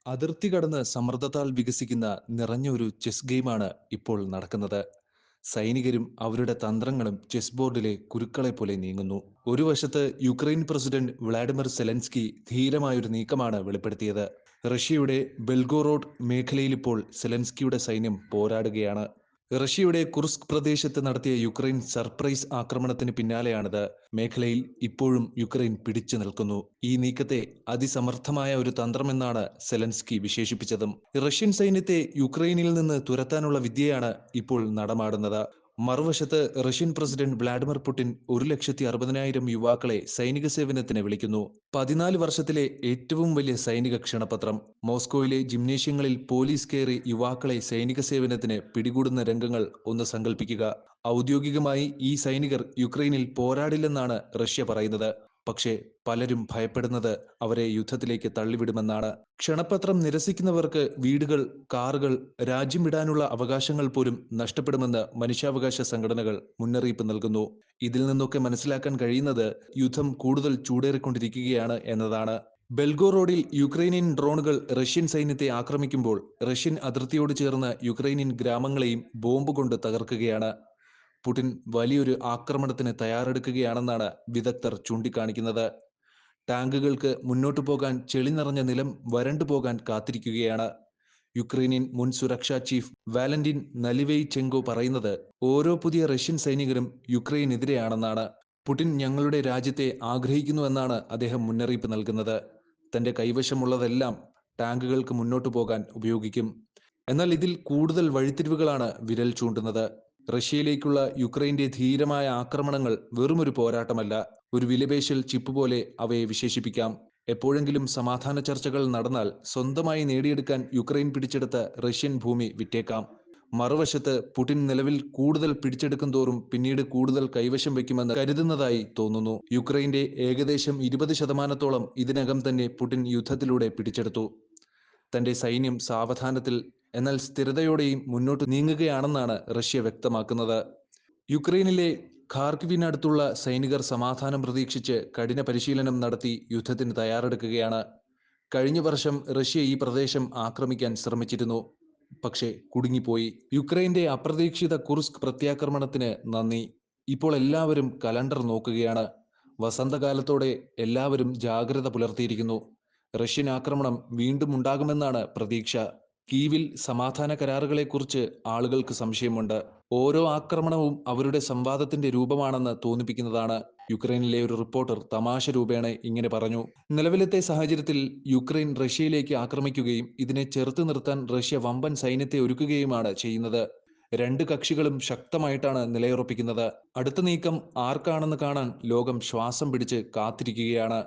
അതിർത്തി കടന്ന് സമ്മർദ്ദത്താൽ വികസിക്കുന്ന നിറഞ്ഞ ഒരു ചെസ് ഗെയിമാണ് ഇപ്പോൾ നടക്കുന്നത്. സൈനികരും അവരുടെ തന്ത്രങ്ങളും ചെസ് ബോർഡിലെ കുരുക്കളെ പോലെ നീങ്ങുന്നു. ഒരു വശത്ത് യുക്രൈൻ പ്രസിഡന്റ് വ്ളാഡിമിർ സെലൻസ്കി ധീരമായൊരു നീക്കമാണ് വെളിപ്പെടുത്തിയത്. റഷ്യയുടെ ബെൽഗോറോഡ് മേഖലയിൽ ഇപ്പോൾ സെലൻസ്കിയുടെ സൈന്യം പോരാടുകയാണ്. റഷ്യയുടെ കുർസ്ക് പ്രദേശത്ത് നടത്തിയ യുക്രൈൻ സർപ്രൈസ് ആക്രമണത്തിന് പിന്നാലെയാണിത്. മേഖലയിൽ ഇപ്പോഴും യുക്രൈൻ പിടിച്ചു നിൽക്കുന്നു. ഈ നീക്കത്തെ അതിസമർത്ഥമായ ഒരു തന്ത്രമെന്നാണ് സെലൻസ്കി വിശേഷിപ്പിച്ചതും. റഷ്യൻ സൈന്യത്തെ യുക്രൈനിൽ നിന്ന് തുരത്താനുള്ള വിദ്യയാണ് ഇപ്പോൾ നടമാടുന്നത്. മറുവശത്ത് റഷ്യൻ പ്രസിഡന്റ് വ്ളാഡിമിർ പുടിൻ 1,60,000 യുവാക്കളെ സൈനിക സേവനത്തിന് വിളിക്കുന്നു. 14 വർഷത്തിലെ ഏറ്റവും വലിയ സൈനിക ക്ഷണപത്രം. മോസ്കോയിലെ ജിംനേഷ്യങ്ങളിൽ പോലീസ് കയറി യുവാക്കളെ സൈനിക സേവനത്തിന് പിടികൂടുന്ന രംഗങ്ങൾ ഒന്ന് സങ്കല്പിക്കുക. ഔദ്യോഗികമായി ഈ സൈനികർ യുക്രൈനിൽ പോരാടില്ലെന്നാണ് റഷ്യ പറയുന്നത്. പക്ഷേ പലരും ഭയപ്പെടുന്നത് അവരെ യുദ്ധത്തിലേക്ക് തള്ളിവിടുമെന്നാണ്. ക്ഷണപത്രം നിരസിക്കുന്നവർക്ക് വീടുകൾ, കാറുകൾ, രാജ്യം വിടാനുള്ള അവകാശങ്ങൾ പോലും നഷ്ടപ്പെടുമെന്ന് മനുഷ്യാവകാശ സംഘടനകൾ മുന്നറിയിപ്പ് നൽകുന്നു. ഇതിൽ നിന്നൊക്കെ മനസ്സിലാക്കാൻ കഴിയുന്നത് യുദ്ധം കൂടുതൽ ചൂടേറിക്കൊണ്ടിരിക്കുകയാണ് എന്നതാണ്. ബെൽഗോറോഡിൽ യുക്രൈനിയൻ ഡ്രോണുകൾ റഷ്യൻ സൈന്യത്തെ ആക്രമിക്കുമ്പോൾ റഷ്യൻ അതിർത്തിയോട് ചേർന്ന് യുക്രൈനിയൻ ഗ്രാമങ്ങളെയും ബോംബ് കൊണ്ട് തകർക്കുകയാണ്. പുടിൻ വലിയൊരു ആക്രമണത്തിന് തയ്യാറെടുക്കുകയാണെന്നാണ് വിദഗ്ധർ ചൂണ്ടിക്കാണിക്കുന്നത്. ടാങ്കുകൾക്ക് മുന്നോട്ടു പോകാൻ ചെളി നിറഞ്ഞ നിലം വരണ്ടുപോകാൻ കാത്തിരിക്കുകയാണ്. യുക്രൈനിയൻ മുൻ സുരക്ഷാ ചീഫ് വാലന്റിൻ നലിവെയ്ചെങ്കോ പറയുന്നത് ഓരോ പുതിയ റഷ്യൻ സൈനികരും യുക്രൈനെതിരെയാണെന്നാണ്. പുടിൻ ഞങ്ങളുടെ രാജ്യത്തെ ആഗ്രഹിക്കുന്നുവെന്നാണ് അദ്ദേഹം മുന്നറിയിപ്പ് നൽകുന്നത്. തന്റെ കൈവശമുള്ളതെല്ലാം ടാങ്കുകൾക്ക് മുന്നോട്ടു പോകാൻ ഉപയോഗിക്കും. എന്നാൽ ഇതിൽ കൂടുതൽ വഴിത്തിരിവുകളാണ് വിരൽ ചൂണ്ടുന്നത്. റഷ്യയിലേക്കുള്ള യുക്രൈന്റെ ധീരമായ ആക്രമണങ്ങൾ വെറുമൊരു പോരാട്ടമല്ല, ഒരു വിലപേശൽ ചിപ്പ് പോലെ അവയെ വിശേഷിപ്പിക്കാം. എപ്പോഴെങ്കിലും സമാധാന ചർച്ചകൾ നടന്നാൽ സ്വന്തമായി നേടിയെടുക്കാൻ യുക്രൈൻ പിടിച്ചെടുത്ത റഷ്യൻ ഭൂമി വിറ്റേക്കാം. മറുവശത്ത് പുടിൻ നിലവിൽ കൂടുതൽ പിടിച്ചെടുക്കും തോറും പിന്നീട് കൂടുതൽ കൈവശം വയ്ക്കുമെന്ന് കരുതുന്നതായി തോന്നുന്നു. യുക്രൈന്റെ ഏകദേശം 20% ഇതിനകം തന്നെ പുടിൻ യുദ്ധത്തിലൂടെ പിടിച്ചെടുത്തു. തന്റെ സൈന്യം സാവധാനത്തിൽ എന്നാൽ സ്ഥിരതയോടെയും മുന്നോട്ട് നീങ്ങുകയാണെന്നാണ് റഷ്യ വ്യക്തമാക്കുന്നത്. യുക്രൈനിലെ ഖാർക്കിവിനടുത്തുള്ള സൈനികർ സമാധാനം പ്രതീക്ഷിച്ച് കഠിന പരിശീലനം നടത്തി യുദ്ധത്തിന് തയ്യാറെടുക്കുകയാണ്. കഴിഞ്ഞ വർഷം റഷ്യ ഈ പ്രദേശം ആക്രമിക്കാൻ ശ്രമിച്ചിരുന്നു, പക്ഷേ കുടുങ്ങിപ്പോയി. യുക്രൈന്റെ അപ്രതീക്ഷിത കുർസ്ക് പ്രത്യാക്രമണത്തിന് നന്ദി. ഇപ്പോൾ എല്ലാവരും കലണ്ടർ നോക്കുകയാണ്. വസന്തകാലത്തോടെ എല്ലാവരും ജാഗ്രത പുലർത്തിയിരിക്കുന്നു. റഷ്യൻ ആക്രമണം വീണ്ടും ഉണ്ടാകുമെന്നാണ് പ്രതീക്ഷ. കീവിൽ സമാധാന കരാറുകളെക്കുറിച്ച് ആളുകൾക്ക് സംശയമുണ്ട്. ഓരോ ആക്രമണവും അവരുടെ സംവാദത്തിന്റെ രൂപമാണെന്ന് തോന്നിപ്പിക്കുന്നതാണ്. യുക്രൈനിലെ ഒരു റിപ്പോർട്ടർ തമാശ രൂപേണ ഇങ്ങനെ പറഞ്ഞു: നിലവിലത്തെ സാഹചര്യത്തിൽ യുക്രൈൻ റഷ്യയിലേക്ക് ആക്രമിക്കുകയും ഇതിനെ ചെറുത്തു നിർത്താൻ റഷ്യ വമ്പൻ സൈന്യത്തെ ഒരുക്കുകയുമാണ് ചെയ്യുന്നത്. രണ്ട് കക്ഷികളും ശക്തമായിട്ടാണ് നിലയുറപ്പിക്കുന്നത്. അടുത്ത നീക്കം ആർക്കാണെന്ന് കാണാൻ ലോകം ശ്വാസം പിടിച്ച് കാത്തിരിക്കുകയാണ്.